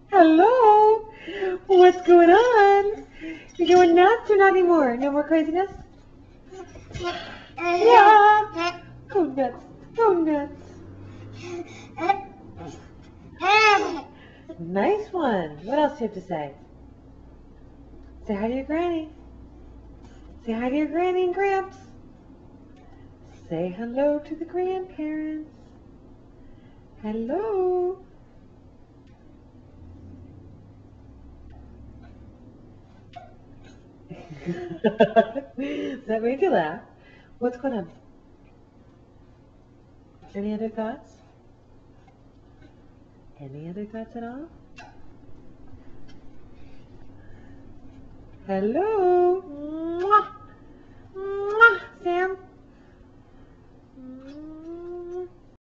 Hello? What's going on? You going nuts or not anymore? No more craziness? Yeah. Go nuts. Go nuts. Nice one. What else do you have to say? Say hi to your granny. Say hi to your granny and gramps. Say hello to the grandparents. Hello. That made you laugh. What's going on? Any other thoughts? Any other thoughts at all? Hello.